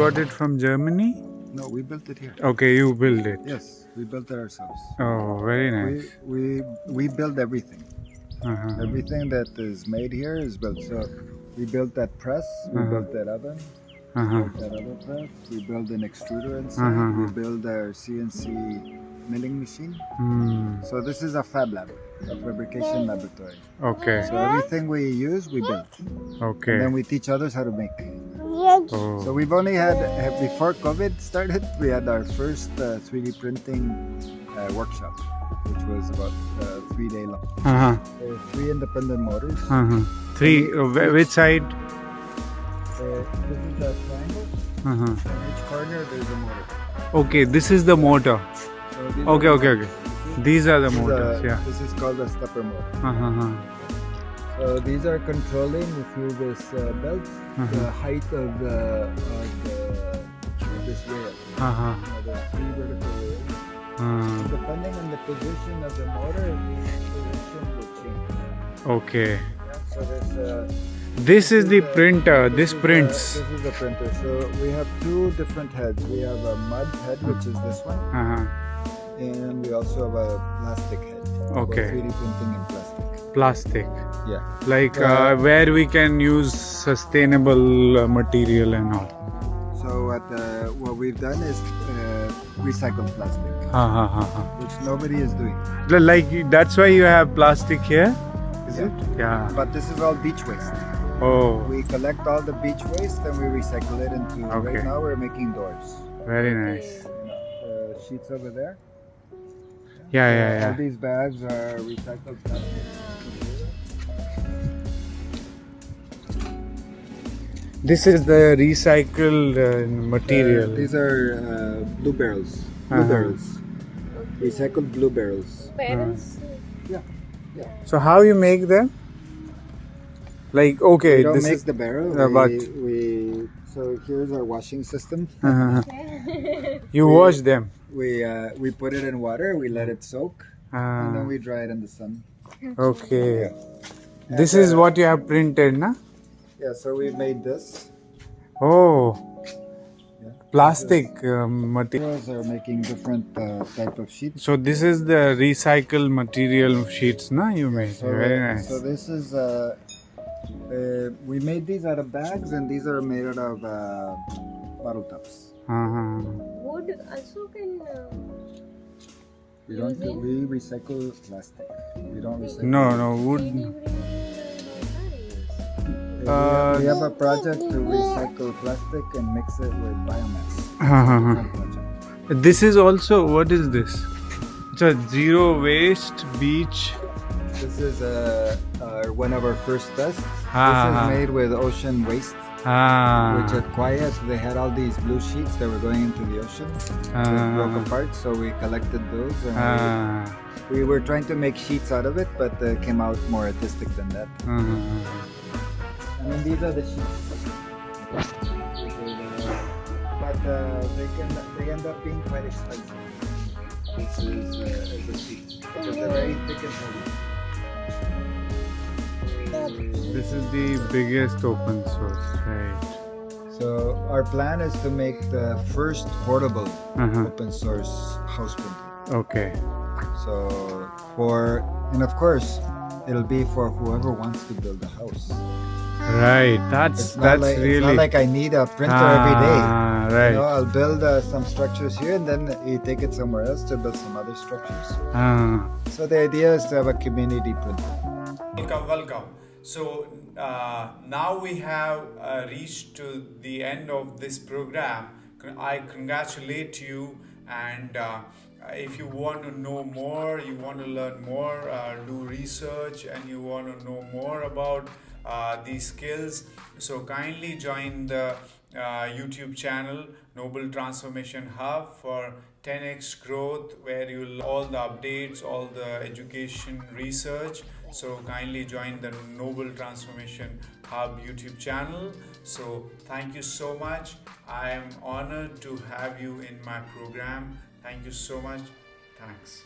got it from Germany? No, we built it here. Okay, you build it. Yes, we built it ourselves. Oh, very nice. We build everything. Uh-huh. Everything that is made here is built. So we built that press, we built that oven, we built that other press, we built an extruder inside, we build our CNC milling machine. So this is a fab lab, a fabrication laboratory. Okay. So everything we use, we build. Okay. And then we teach others how to make. Oh. So we've only had, before COVID started, we had our first 3D printing workshop, which was about 3 day long. So 3 independent motors. 3, which side? This is the triangle. On each corner there's a motor. Okay, this is the motor. So Okay. These are the motors, yeah. This is called a stepper motor. So these are controlling through this belt the height of this rail. There's 3 vertical rails. Depending on the position of the motor, the direction will change. Okay. So This is the printer. This prints. This is the printer. So we have 2 different heads. We have a mud head, which is this one, and we also have a plastic head. Okay. For 3D printing in plastic. Plastic. Yeah. Like where we can use sustainable material and all. So what we've done is recycled plastic, which nobody is doing. Like that's why you have plastic here, is it? Yeah. But this is all beach waste. Oh. We collect all the beach waste and we recycle it into. Okay. Right now we're making doors. Very nice. Sheets over there. Yeah. All these bags are recycled plastic. This is the recycled material. These are blue barrels. Barrels. Recycled blue barrels. Barrels? Yeah. So how you make them? Like okay, We don't this make is the barrel. but So here's our washing system. you wash them. We put it in water. We let it soak, and then we dry it in the sun. Okay. This is what you have printed, na? Yeah. So we made this. Oh. Plastic material. Materials are making different type of sheets. So this is the recycled material sheets, na? You made. Very nice. So this is we made these out of bags, and these are made out of bottle tops. Wood also can. We recycle plastic. We don't recycle. No wood. We have a project to recycle plastic and mix it with biomass. This is also, what is this? It's a zero waste beach. This is one of our first tests. This is made with ocean waste, which at Quiet they had all these blue sheets that were going into the ocean. They broke apart, so we collected those and we were trying to make sheets out of it, but it came out more artistic than that. I mean, these are the sheets, but they end up being quite expensive. This is a sheet because they're very thick and heavy. This is the biggest open source, right? So our plan is to make the first portable open source house printer. Okay. So and of course, it'll be for whoever wants to build a house. Right, that's really. It's not like I need a printer every day. Right. You know, I'll build some structures here, and then you take it somewhere else to build some other structures. So the idea is to have a community printer. Welcome. So now we have reached to the end of this program. I congratulate you, and if you want to know more, you want to learn more, do research, and you want to know more about these skills, so kindly join the YouTube channel Noble Transformation Hub for 10x growth, where you'll all the updates, all the education, research. So kindly join the Noble Transformation Hub YouTube channel. So thank you so much. I am honored to have you in my program. Thank you so much. Thanks.